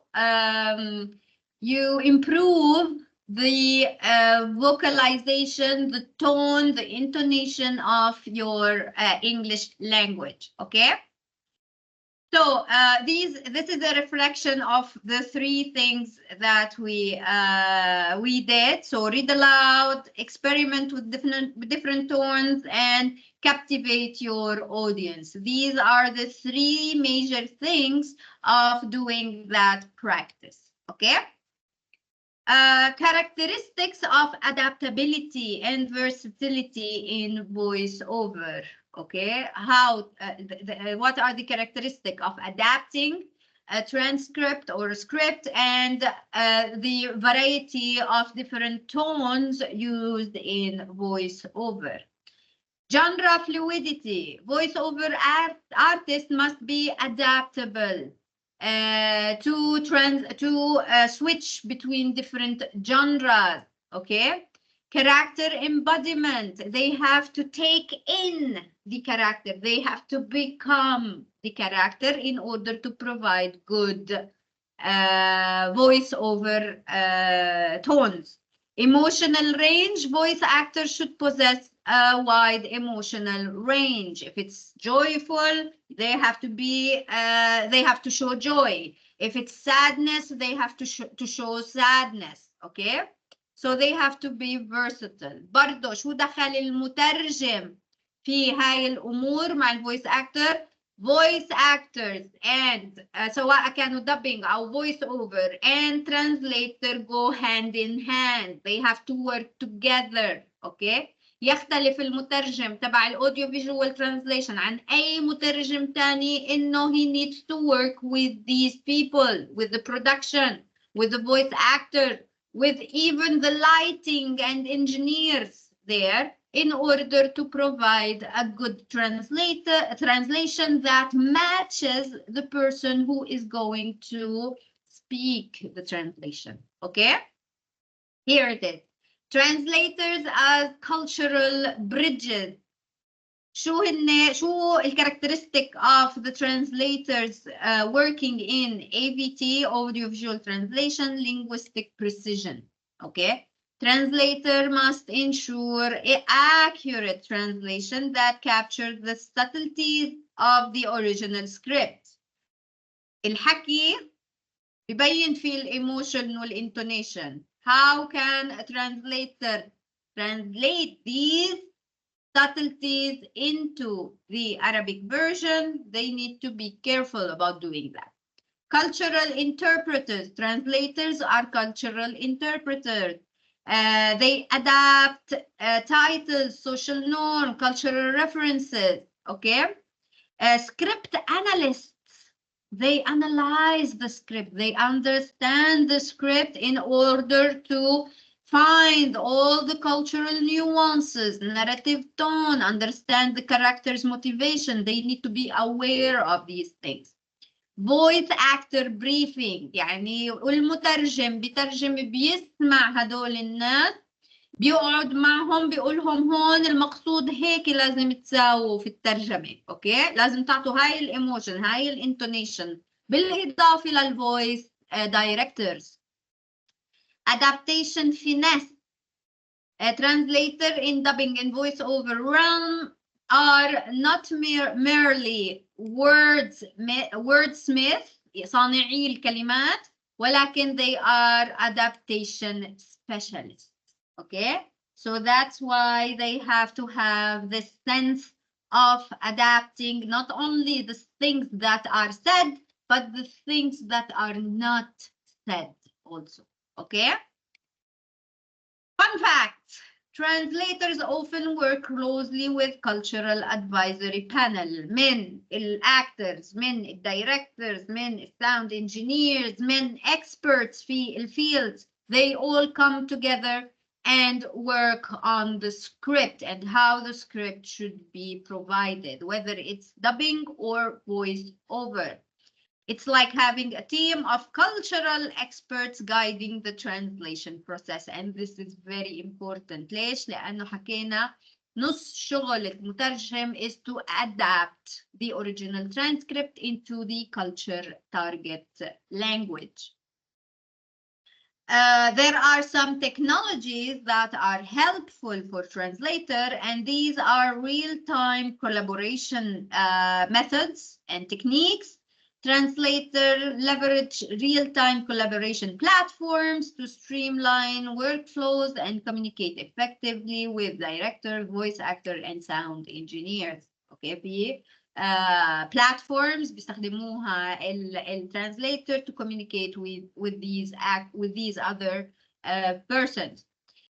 improve the vocalization, the tone, the intonation of your English language, okay? So this is a reflection of the three things that we did. So read aloud, experiment with different tones, and captivate your audience. These are the three major things of doing that practice, okay? Characteristics of adaptability and versatility in voiceover. Okay, how what are the characteristics of adapting a transcript or a script and the variety of different tones used in voiceover. Genre fluidity. Voiceover artists must be adaptable to switch between different genres, okay? Character embodiment, they have to take in the character, they have to become the character in order to provide good voiceover tones. Emotional range, voice actors should possess a wide emotional range. If it's joyful, they have to show joy. If it's sadness, they have to show sadness, okay? So they have to be versatile. برضه شو دخل المترجم في هاي الأمور مع الفويس actor voice actors and سواء كانوا dubbing أو voice over and translator go hand in hand. They have to work together. Okay. يختلف المترجم تبع الأوديو visual translation عن أي مترجم تاني إنه he needs to work with these people, with the production, with the voice actor, with even the lighting and engineers there in order to provide a good translation that matches the person who is going to speak the translation. Okay? Here it is. Translators as cultural bridges. شو الكاركترستيك of the translators working in AVT, audiovisual translation, linguistic precision. Okay? Translator must ensure an accurate translation that captures the subtleties of the original script. الحكي ببين فيه الإيموشن والintonation. How can a translator translate these subtleties into the Arabic version? They need to be careful about doing that. Cultural interpreters. Translators are cultural interpreters. They adapt titles, social norm, cultural references. Okay. Script analysts. They analyze the script. They understand the script in order to find all the cultural nuances, narrative tone, understand the character's motivation. They need to be aware of these things. Voice actor briefing. يعني المترجم بيترجم بيسمع هدول الناس بيقعد معهم بيقولهم هون المقصود هيك لازم تساووا في الترجمة. اوكي لازم تعطوا هاي الايموشن هاي الانتونيشن بالاضافة للفويس دايركتورز. Adaptation finesse. A translator in dubbing and voiceover realm are not merely wordsmith صانعي الكلمات ولكن they are adaptation specialists. Okay, so that's why they have to have this sense of adapting not only the things that are said but the things that are not said also. Okay. Fun fact. Translators often work closely with cultural advisory panel من actors, من directors, من sound engineers, من experts في الfields. They all come together and work on the script and how the script should be provided, whether it's dubbing or voice over. It's like having a team of cultural experts guiding the translation process, and this is very important. ليش؟ لأنه حكينا نص شغل المترجم is to adapt the original transcript into the culture target language. There are some technologies that are helpful for translator, and these are real-time collaboration methods and techniques. Translator leverage real-time collaboration platforms to streamline workflows and communicate effectively with director, voice actor, and sound engineers. Okay, في platforms بيستخدموها translator to communicate with these other persons.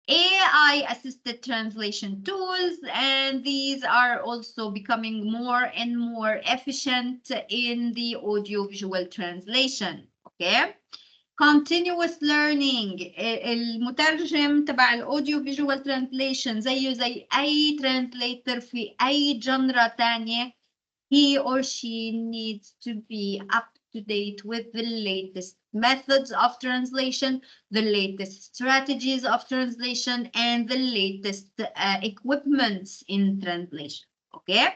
AI assisted translation tools, and these are also becoming more and more efficient in the audiovisual translation. Okay. Continuous learning. المترجم تبع الاوديو فيجوال ترانسليشن زي اي translator في اي جنرا تانية. He or she needs to be up to date with the latest methods of translation, the latest strategies of translation, and the latest equipments in translation. Okay,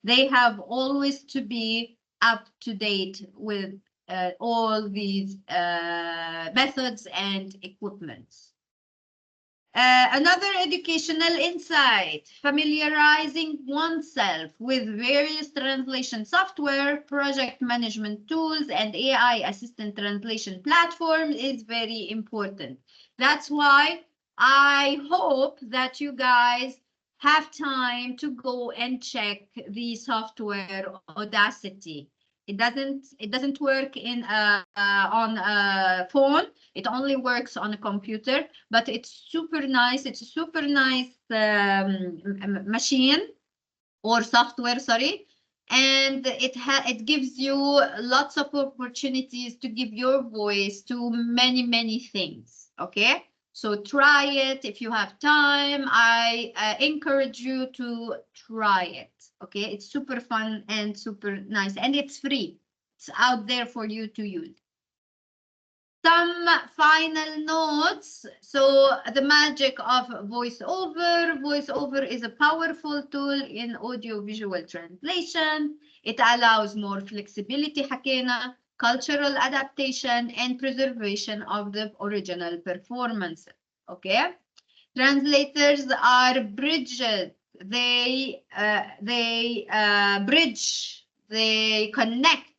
they have always to be up to date with all these methods and equipments. Another educational insight, familiarizing oneself with various translation software, project management tools, and AI assistant translation platforms is very important. That's why I hope that you guys have time to go and check the software Audacity. It doesn't work on a phone. It only works on a computer, but it's super nice. It's a super nice machine or software, sorry. And it gives you lots of opportunities to give your voice to many things. Okay, so try it if you have time. I encourage you to try it. Okay, it's super fun and super nice, and it's free. It's out there for you to use. Some final notes. So the magic of voiceover. Voiceover is a powerful tool in audiovisual translation. It allows more flexibility, حكينا, cultural adaptation, and preservation of the original performance. Okay. Translators are bridges. They bridge. They connect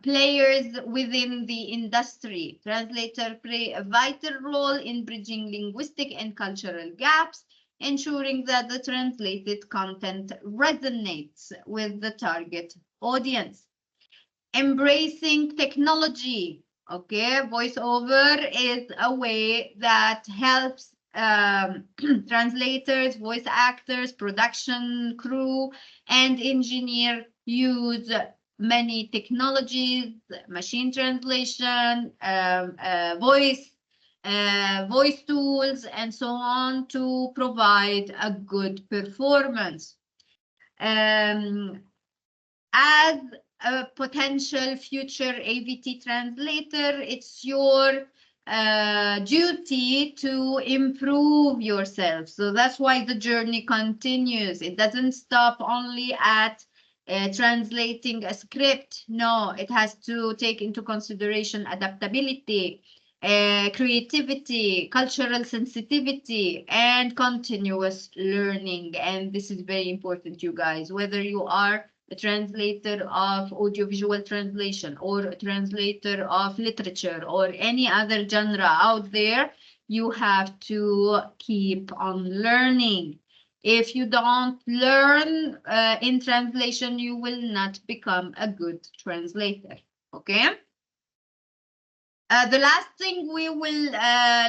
players within the industry. Translators play a vital role in bridging linguistic and cultural gaps, ensuring that the translated content resonates with the target audience. Embracing technology. Okay, voiceover is a way that helps translators, voice actors, production crew, and engineer use many technologies, machine translation, voice tools, and so on to provide a good performance. As a potential future AVT translator, it's your duty to improve yourself. So that's why the journey continues. It doesn't stop only at translating a script. No, it has to take into consideration adaptability, creativity, cultural sensitivity, and continuous learning. And this is very important, you guys, whether you are a translator of audiovisual translation or a translator of literature or any other genre out there, you have to keep on learning. If you don't learn in translation, you will not become a good translator. Okay? The last thing we will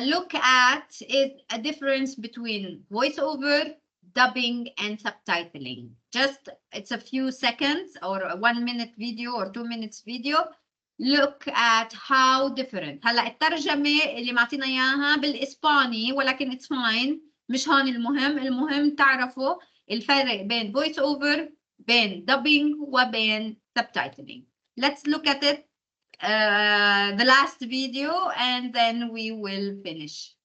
look at is a difference between voiceover, dubbing, and subtitling. Just, it's a few seconds or a 1 minute video or 2 minutes video. Look at how different. هلا الترجمة اللي معطينا إياها بالإسباني ولكن it's fine. مش هون المهم. المهم تعرفوا الفرق بين voiceover, بين dubbing وبين subtitling. Let's look at it. The last video, and then we will finish.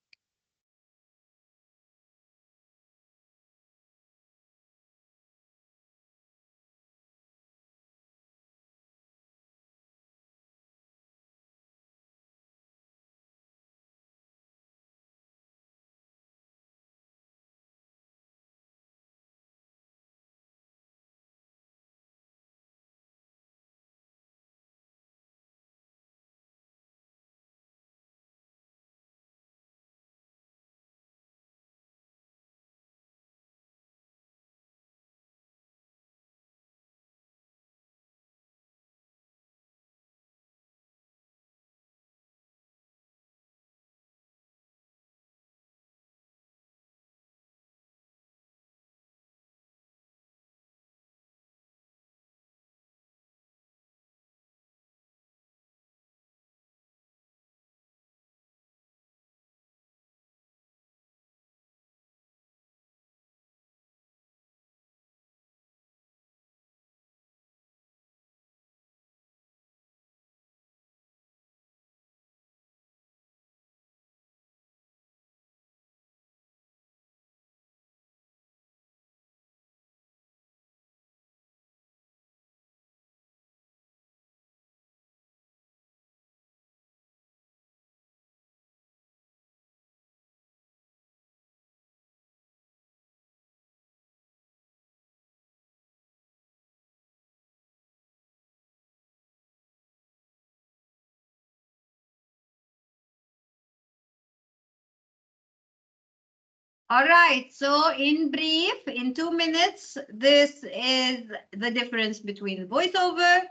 All right, so in brief, in 2 minutes, this is the difference between voiceover,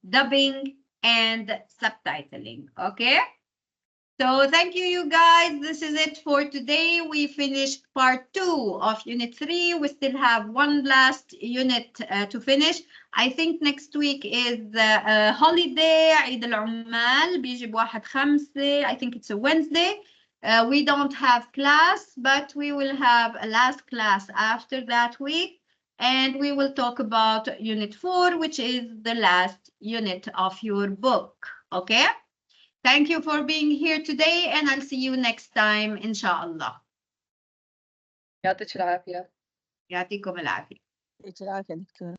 dubbing, and subtitling, okay? So thank you, you guys. This is it for today. We finished part 2 of Unit 3. We still have one last unit to finish. I think next week is holiday, عيد العمال, بيجي ب1/5. I think it's a Wednesday. We don't have class, but we will have a last class after that week. And we will talk about Unit 4, which is the last unit of your book, okay? Thank you for being here today, and I'll see you next time, inshallah. يعطيك العافية. يعطيكم العافية. يعطيك العافية دكتورة.